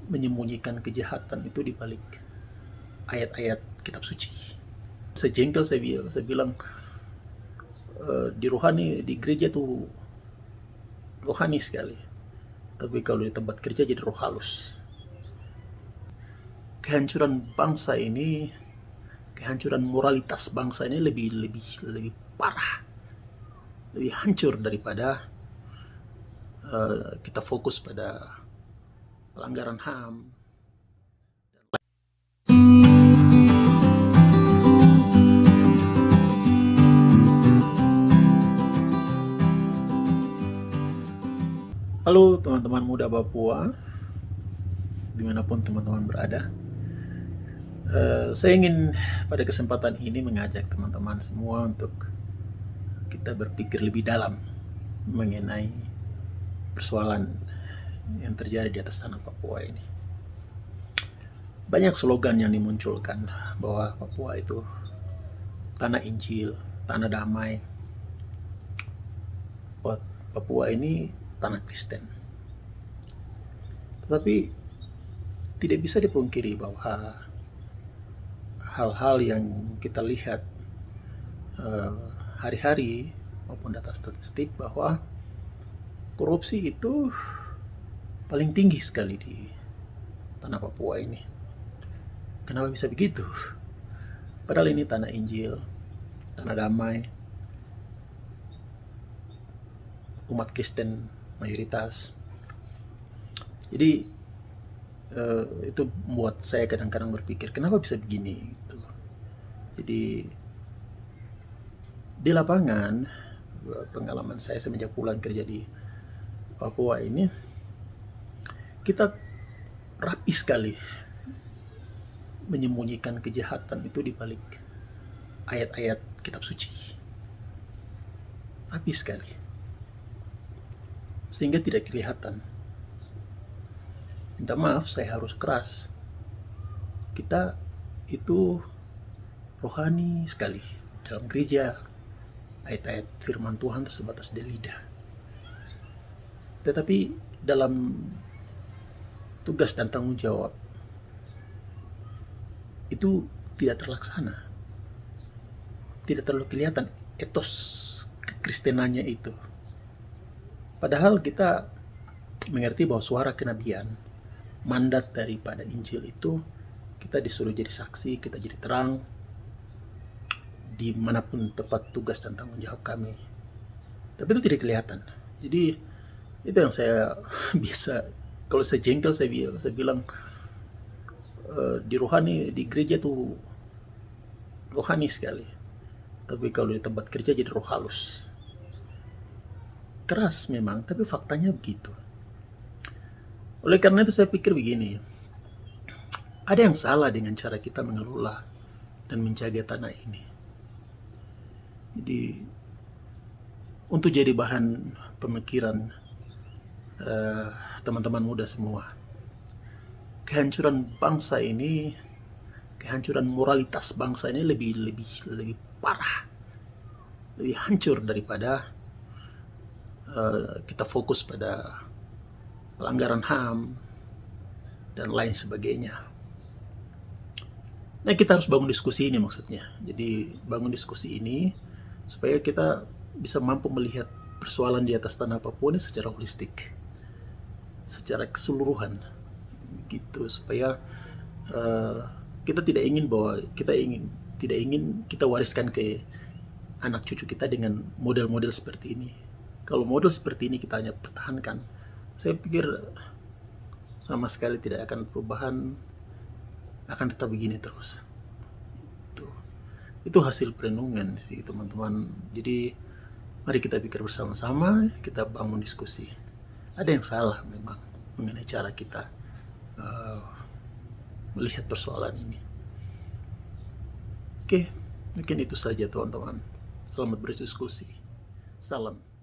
menyembunyikan kejahatan itu di balik ayat-ayat kitab suci. Sejengkel saya bilang di rohani, di gereja tuh rohani sekali, tapi kalau di tempat kerja jadi roh halus. Kehancuran bangsa ini, kehancuran moralitas bangsa ini lebih parah, lebih hancur daripada kita fokus pada pelanggaran HAM. Halo teman-teman muda Papua, dimanapun teman-teman berada. Saya ingin pada kesempatan ini mengajak teman-teman semua untuk kita berpikir lebih dalam mengenai persoalan yang terjadi di atas tanah Papua ini. Banyak slogan yang dimunculkan bahwa Papua itu tanah Injil, tanah damai. Papua ini tanah Kristen. Tetapi tidak bisa dipungkiri bahwa hal-hal yang kita lihat hari-hari maupun data statistik bahwa korupsi itu paling tinggi sekali di tanah Papua ini. Kenapa bisa begitu? Padahal ini tanah Injil, tanah damai, umat Kristen mayoritas. Jadi itu membuat saya kadang-kadang berpikir kenapa bisa begini gitu. Jadi di lapangan, pengalaman saya semenjak pulang kerja di Papua ini, kita rapi sekali menyembunyikan kejahatan itu di balik ayat-ayat kitab suci. Rapi sekali, sehingga tidak kelihatan. Minta maaf, saya harus keras. Kita itu rohani sekali. Dalam gereja, ayat-ayat firman Tuhan sebatas di lidah. Tetapi dalam tugas dan tanggung jawab, itu tidak terlaksana. Tidak terlalu kelihatan etos kekristenannya itu. Padahal kita mengerti bahwa suara kenabian, mandat daripada Injil itu, kita disuruh jadi saksi, kita jadi terang dimanapun tempat tugas dan tanggung jawab kami. Tapi itu tidak kelihatan. Jadi itu yang saya bisa, kalau saya jengkel saya bilang di rohani, di gereja tuh rohani sekali, tapi kalau di tempat kerja jadi roh halus. Keras memang, tapi faktanya begitu. Oleh karena itu saya pikir begini, ada yang salah dengan cara kita mengelola dan menjaga tanah ini. Jadi untuk jadi bahan pemikiran teman-teman muda semua, kehancuran bangsa ini, kehancuran moralitas bangsa ini lebih parah, lebih hancur daripada kita fokus pada pelanggaran HAM dan lain sebagainya. Nah, kita harus bangun diskusi ini maksudnya. Jadi bangun diskusi ini supaya kita bisa mampu melihat persoalan di atas tanah Papua ini secara holistik, secara keseluruhan, gitu. Supaya kita tidak ingin kita wariskan ke anak cucu kita dengan model-model seperti ini. Kalau model seperti ini kita hanya pertahankan, saya pikir sama sekali tidak akan perubahan, akan tetap begini terus. Itu hasil perenungan sih teman-teman. Jadi mari kita pikir bersama-sama, kita bangun diskusi. Ada yang salah memang mengenai cara kita melihat persoalan ini. Oke, mungkin itu saja teman-teman. Selamat berdiskusi. Salam.